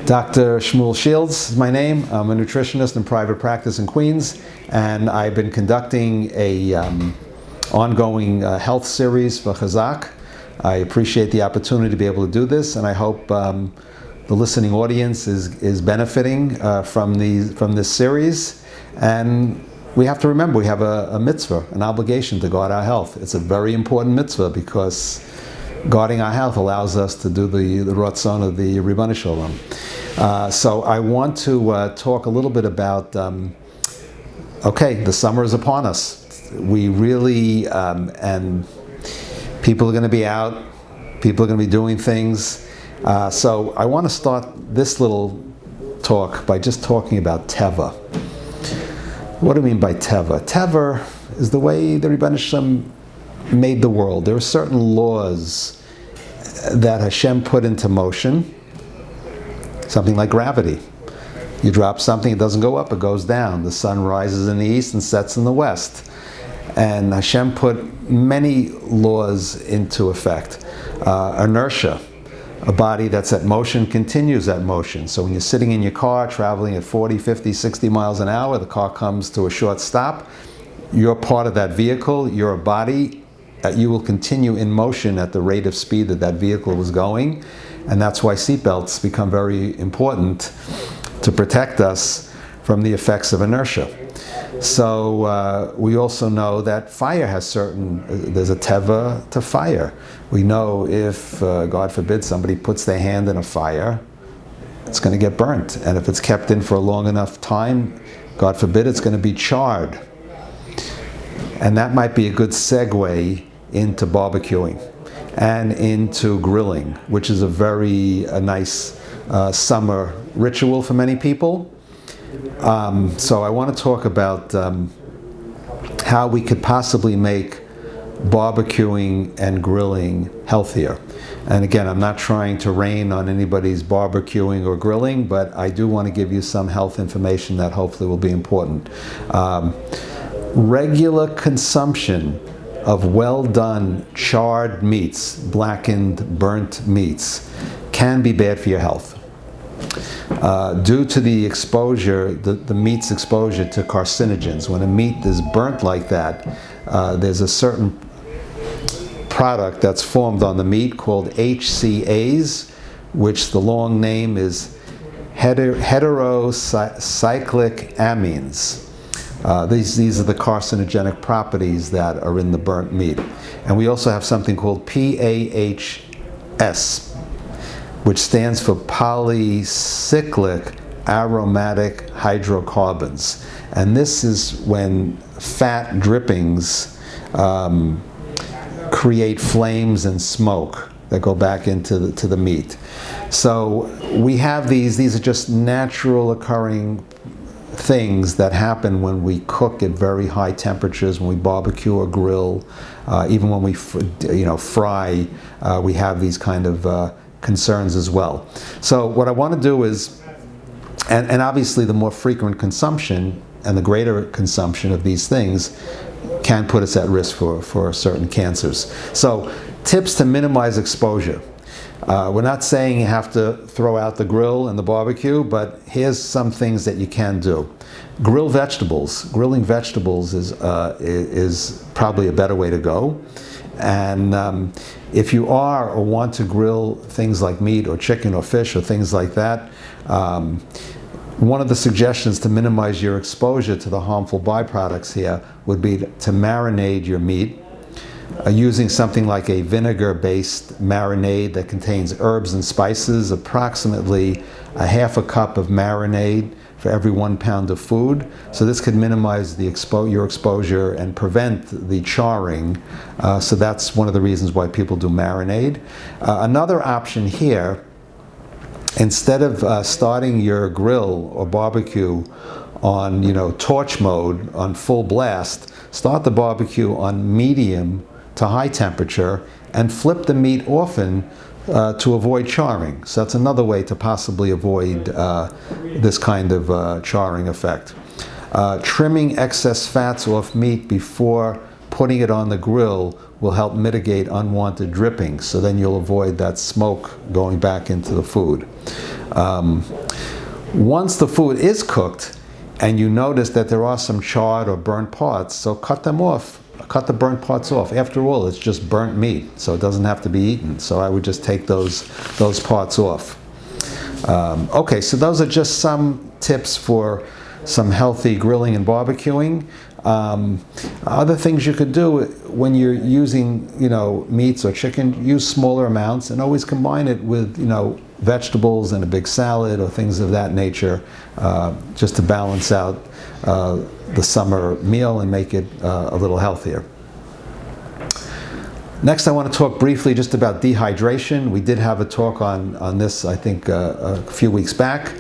Dr. Shmuel Shields is my name. I'm a nutritionist in private practice in Queens, and I've been conducting a ongoing health series for Chazaq. I appreciate the opportunity to be able to do this, and I hope the listening audience is benefiting from this series. And we have to remember we have a mitzvah, an obligation to guard our health. It's a very important mitzvah because guarding our health allows us to do the ratzon of the Ribbon Shalom. So I want to talk a little bit about, the summer is upon us. We really, and people are going to be out, people are going to be doing things. So I want to start this little talk by just talking about Teva. What do I mean by Teva? Teva is the way the Ribbon Shalom made the world. There are certain laws that Hashem put into motion, something like gravity. You drop something, it doesn't go up, it goes down. The sun rises in the east and sets in the west. And Hashem put many laws into effect. Inertia, a body that's at motion continues at motion. So when you're sitting in your car, traveling at 40, 50, 60 miles an hour, the car comes to a short stop. You're part of that vehicle, you're a body. You will continue in motion at the rate of speed that vehicle was going. And that's why seatbelts become very important to protect us from the effects of inertia. So we also know that fire has there's a teva to fire. We know if, God forbid, somebody puts their hand in a fire, it's going to get burnt. And if it's kept in for a long enough time, God forbid, it's going to be charred. And that might be a good segue into barbecuing and into grilling, which is a nice summer ritual for many people. So I want to talk about how we could possibly make barbecuing and grilling healthier. And again, I'm not trying to rain on anybody's barbecuing or grilling, but I do want to give you some health information that hopefully will be important. Regular consumption of well-done charred meats, blackened, burnt meats, can be bad for your health. Due to the exposure, the meat's exposure to carcinogens. When a meat is burnt like that, there's a certain product that's formed on the meat called HCAs, which the long name is heterocyclic amines. These are the carcinogenic properties that are in the burnt meat. And we also have something called PAHS, which stands for polycyclic aromatic hydrocarbons. And this is when fat drippings create flames and smoke that go back into the meat. So we have these are just natural occurring things that happen when we cook at very high temperatures, when we barbecue or grill, even when we fry, we have these kind of concerns as well. So what I want to do is, and obviously the more frequent consumption and the greater consumption of these things can put us at risk for certain cancers. So tips to minimize exposure. We're not saying you have to throw out the grill and the barbecue, but here's some things that you can do. Grill vegetables. Grilling vegetables is probably a better way to go. And if you are or want to grill things like meat or chicken or fish or things like that, one of the suggestions to minimize your exposure to the harmful byproducts here would be to marinate your meat using something like a vinegar-based marinade that contains herbs and spices, approximately a half a cup of marinade for every 1 pound of food. So this could minimize your exposure and prevent the charring. So that's one of the reasons why people do marinade. Another option here, instead of starting your grill or barbecue on torch mode, on full blast, start the barbecue on medium to high temperature and flip the meat often to avoid charring. So that's another way to possibly avoid this kind of charring effect. Trimming excess fats off meat before putting it on the grill will help mitigate unwanted dripping, so then you'll avoid that smoke going back into the food. Once the food is cooked and you notice that there are some charred or burnt parts, so cut them off. Cut the burnt parts off. After all, it's just burnt meat, so it doesn't have to be eaten. So I would just take those parts off. Okay, so those are just some tips for some healthy grilling and barbecuing. Other things you could do when you're using, meats or chicken, use smaller amounts and always combine it with, vegetables and a big salad or things of that nature, just to balance out the summer meal and make it a little healthier. Next, I want to talk briefly just about dehydration. We did have a talk on this, I think, a few weeks back.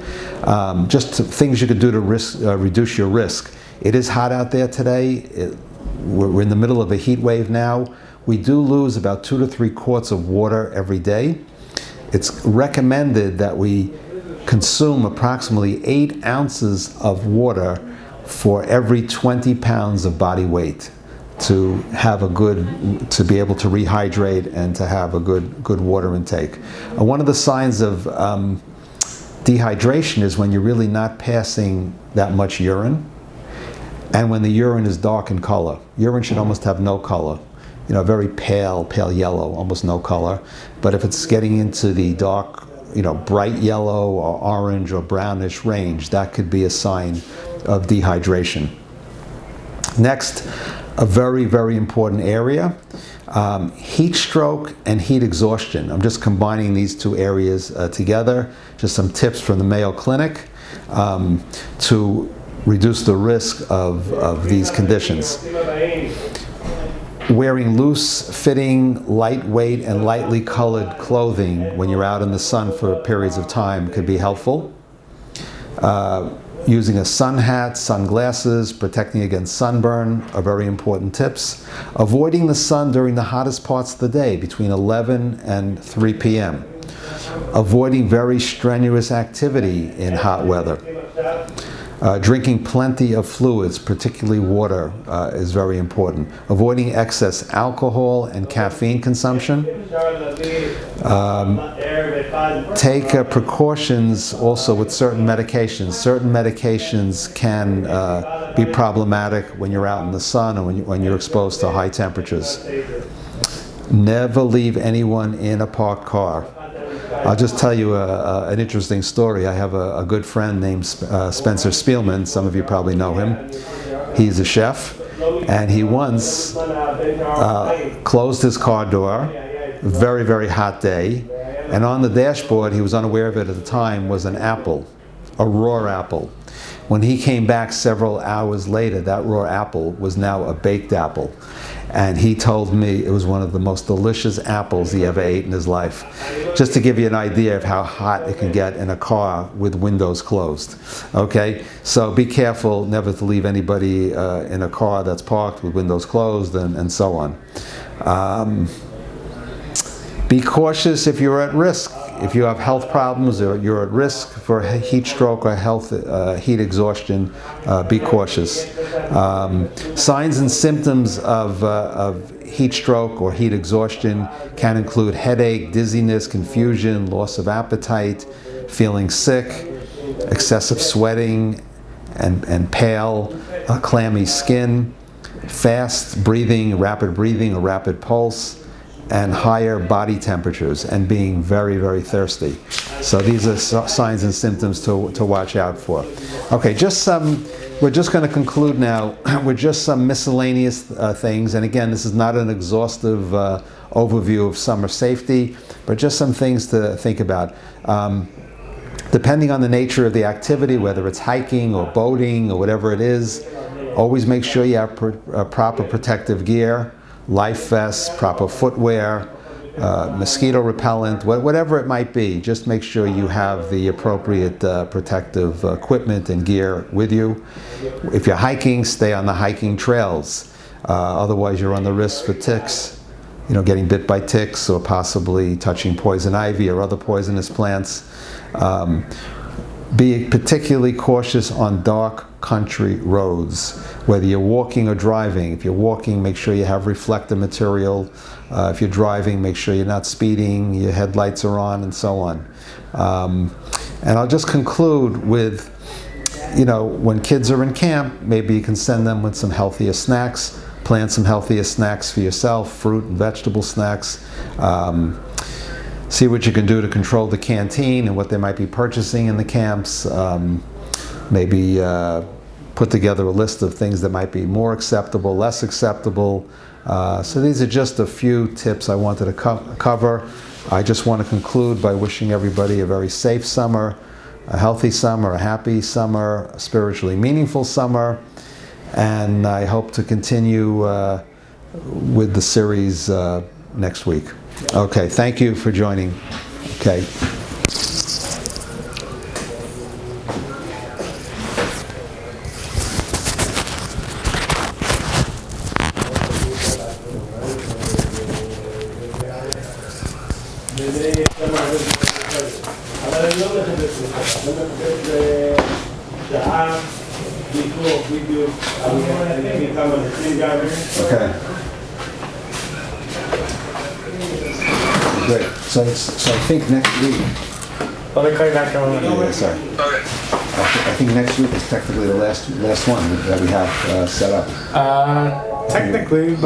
Just things you could do to reduce your risk. It is hot out there today. We're in the middle of a heat wave now. We do lose about 2 to 3 quarts of water every day. It's recommended that we consume approximately 8 ounces of water for every 20 pounds of body weight to be able to rehydrate and to have a good water intake. One of the signs of dehydration is when you're really not passing that much urine, and when the urine is dark in color. Urine should almost have no color. Very pale yellow, almost no color. But if it's getting into the dark, bright yellow or orange or brownish range, that could be a sign of dehydration. Next, a very, very important area, heat stroke and heat exhaustion. I'm just combining these two areas together. Just some tips from the Mayo Clinic to reduce the risk of these conditions. Wearing loose-fitting, lightweight, and lightly colored clothing when you're out in the sun for periods of time could be helpful. Using a sun hat, sunglasses, protecting against sunburn are very important tips. Avoiding the sun during the hottest parts of the day, between 11 and 3 p.m. Avoiding very strenuous activity in hot weather. Drinking plenty of fluids, particularly water, is very important. Avoiding excess alcohol and caffeine consumption. Take precautions also with certain medications. Certain medications can be problematic when you're out in the sun and when you're exposed to high temperatures. Never leave anyone in a parked car. I'll just tell you an interesting story. I have a good friend named Spencer Spielman. Some of you probably know him. He's a chef, and he once closed his car door, very, very hot day, and on the dashboard, he was unaware of it at the time, was an apple, a raw apple. When he came back several hours later, that raw apple was now a baked apple. And he told me it was one of the most delicious apples he ever ate in his life. Just to give you an idea of how hot it can get in a car with windows closed. Okay, so be careful never to leave anybody in a car that's parked with windows closed and so on. Be cautious if you're at risk. If you have health problems or you're at risk for heat stroke or heat exhaustion, be cautious. Signs and symptoms of heat stroke or heat exhaustion can include headache, dizziness, confusion, loss of appetite, feeling sick, excessive sweating and pale, clammy skin, fast breathing, or rapid pulse, and higher body temperatures, and being very, very thirsty. So these are signs and symptoms to watch out for. Okay, we're just going to conclude now with just some miscellaneous things. And again, this is not an exhaustive overview of summer safety, but just some things to think about. Depending on the nature of the activity, whether it's hiking or boating or whatever it is, always make sure you have proper protective gear. Life vests, proper footwear, mosquito repellent, whatever it might be. Just make sure you have the appropriate protective equipment and gear with you. If you're hiking, stay on the hiking trails. Otherwise, you're on the risk for ticks, getting bit by ticks or possibly touching poison ivy or other poisonous plants. Be particularly cautious on dark country roads, whether you're walking or driving. If you're walking, make sure you have reflector material. If you're driving, make sure you're not speeding, your headlights are on, and so on. And I'll just conclude with, when kids are in camp, maybe you can send them with some healthier snacks, plan some healthier snacks for yourself, fruit and vegetable snacks. See what you can do to control the canteen and what they might be purchasing in the camps. Maybe put together a list of things that might be more acceptable, less acceptable. So these are just a few tips I wanted to cover. I just want to conclude by wishing everybody a very safe summer, a healthy summer, a happy summer, a spiritually meaningful summer, and I hope to continue with the series next week. Okay, thank you for joining. Okay. Okay. Great. So I think next week. Yeah, sorry. I think next week is technically the last one that we have set up. Technically, but